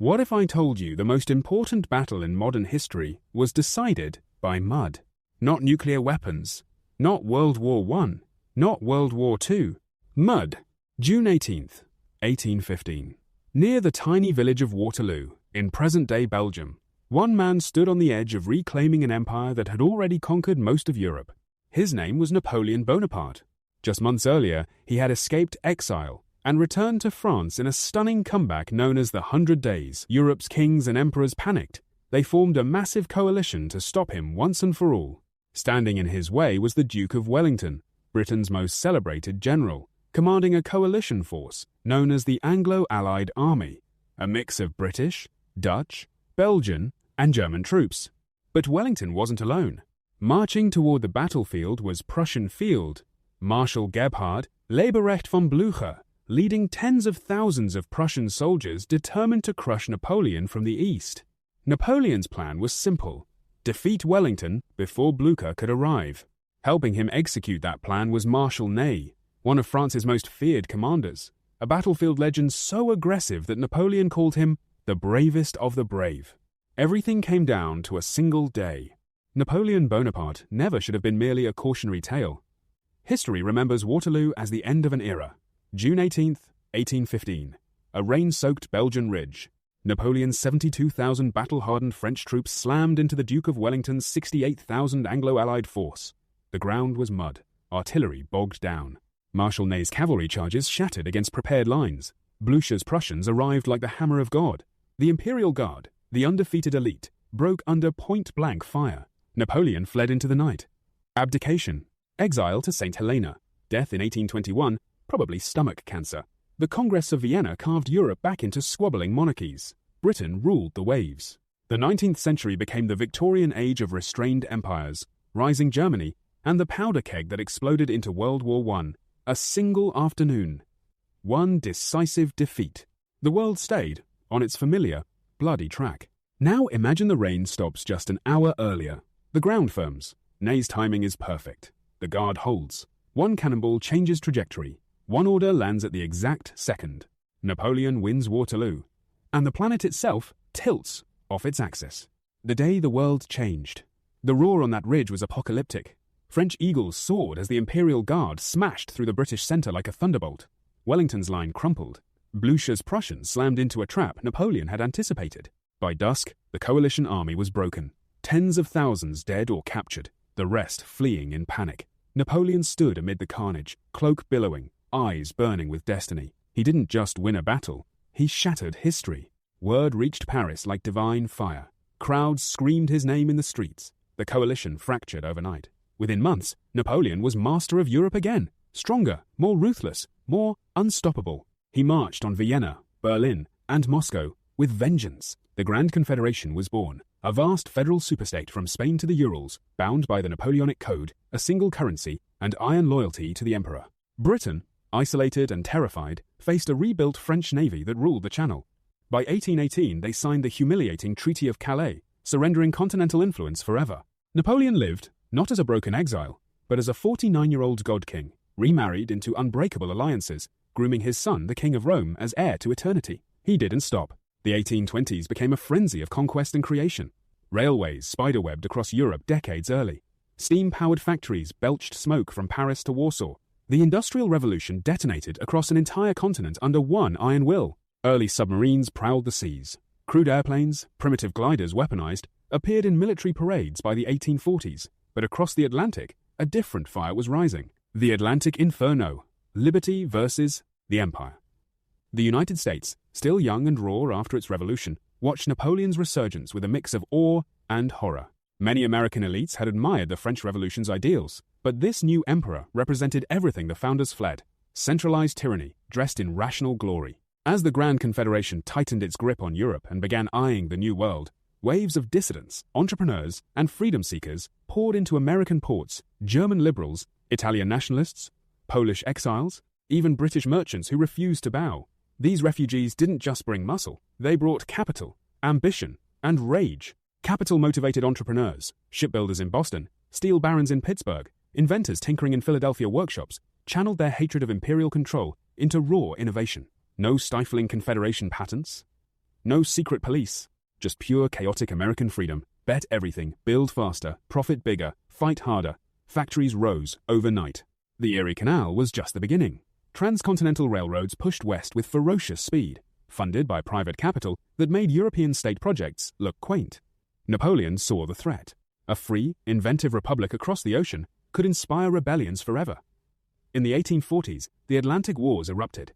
What if I told you the most important battle in modern history was decided by mud? Not nuclear weapons, not World War I, not World War II. Mud. June 18th, 1815. Near the tiny village of Waterloo, in present-day Belgium, one man stood on the edge of reclaiming an empire that had already conquered most of Europe. His name was Napoleon Bonaparte. Just months earlier, he had escaped exile and returned to France in a stunning comeback known as the 100 Days. Europe's kings and emperors panicked. They formed a massive coalition to stop him once and for all. Standing in his way was the Duke of Wellington, Britain's most celebrated general, commanding a coalition force known as the Anglo-Allied Army, a mix of British, Dutch, Belgian, and German troops. But Wellington wasn't alone. Marching toward the battlefield was Prussian Field Marshal Gebhard Leberecht von Blücher, leading tens of thousands of Prussian soldiers determined to crush Napoleon from the east. Napoleon's plan was simple: defeat Wellington before Blücher could arrive. Helping him execute that plan was Marshal Ney, one of France's most feared commanders, a battlefield legend so aggressive that Napoleon called him the bravest of the brave. Everything came down to a single day. Napoleon Bonaparte never should have been merely a cautionary tale. History remembers Waterloo as the end of an era. June 18th, 1815, a rain-soaked Belgian ridge. Napoleon's 72,000 battle-hardened French troops slammed into the Duke of Wellington's 68,000 Anglo-Allied force. The ground was mud, artillery bogged down. Marshal Ney's cavalry charges shattered against prepared lines. Blücher's Prussians arrived like the hammer of God. The Imperial Guard, the undefeated elite, broke under point-blank fire. Napoleon fled into the night. Abdication, exile to St. Helena, death in 1821, probably stomach cancer. The Congress of Vienna carved Europe back into squabbling monarchies. Britain ruled the waves. The 19th century became the Victorian age of restrained empires, rising Germany, and the powder keg that exploded into World War I. A single afternoon. One decisive defeat. The world stayed on its familiar, bloody track. Now imagine the rain stops just an hour earlier. The ground firms. Ney's timing is perfect. The guard holds. One cannonball changes trajectory. One order lands at the exact second. Napoleon wins Waterloo. And the planet itself tilts off its axis. The day the world changed. The roar on that ridge was apocalyptic. French eagles soared as the Imperial Guard smashed through the British centre like a thunderbolt. Wellington's line crumpled. Blücher's Prussians slammed into a trap Napoleon had anticipated. By dusk, the coalition army was broken. Tens of thousands dead or captured, the rest fleeing in panic. Napoleon stood amid the carnage, cloak billowing, eyes burning with destiny. He didn't just win a battle, he shattered history. Word reached Paris like divine fire. Crowds screamed his name in the streets. The coalition fractured overnight. Within months, Napoleon was master of Europe again, stronger, more ruthless, more unstoppable. He marched on Vienna, Berlin, and Moscow with vengeance. The Grand Confederation was born, a vast federal superstate from Spain to the Urals, bound by the Napoleonic Code, a single currency, and iron loyalty to the emperor. Britain, isolated and terrified, faced a rebuilt French navy that ruled the Channel. By 1818, they signed the humiliating Treaty of Calais, surrendering continental influence forever. Napoleon lived, not as a broken exile, but as a 49-year-old god-king, remarried into unbreakable alliances, grooming his son, the King of Rome, as heir to eternity. He didn't stop. The 1820s became a frenzy of conquest and creation. Railways spiderwebbed across Europe decades early. Steam-powered factories belched smoke from Paris to Warsaw. The Industrial Revolution detonated across an entire continent under one iron will. Early submarines prowled the seas. Crude airplanes, primitive gliders weaponized, appeared in military parades by the 1840s. But across the Atlantic, a different fire was rising. The Atlantic Inferno. Liberty versus the Empire. The United States, still young and raw after its revolution, watched Napoleon's resurgence with a mix of awe and horror. Many American elites had admired the French Revolution's ideals, but this new emperor represented everything the founders fled: centralized tyranny, dressed in rational glory. As the Grand Confederation tightened its grip on Europe and began eyeing the New World, waves of dissidents, entrepreneurs, and freedom seekers poured into American ports: German liberals, Italian nationalists, Polish exiles, even British merchants who refused to bow. These refugees didn't just bring muscle, they brought capital, ambition, and rage. Capital-motivated entrepreneurs, shipbuilders in Boston, steel barons in Pittsburgh, inventors tinkering in Philadelphia workshops, channeled their hatred of imperial control into raw innovation. No stifling Confederation patents, No secret police. Just pure chaotic American freedom. Bet everything, build faster, profit bigger, fight harder. Factories rose overnight. The Erie Canal was just the beginning. Transcontinental railroads pushed west with ferocious speed, funded by private capital that made European state projects look quaint. Napoleon saw the threat. A free, inventive republic across the ocean could inspire rebellions forever. In the 1840s, the Atlantic Wars erupted.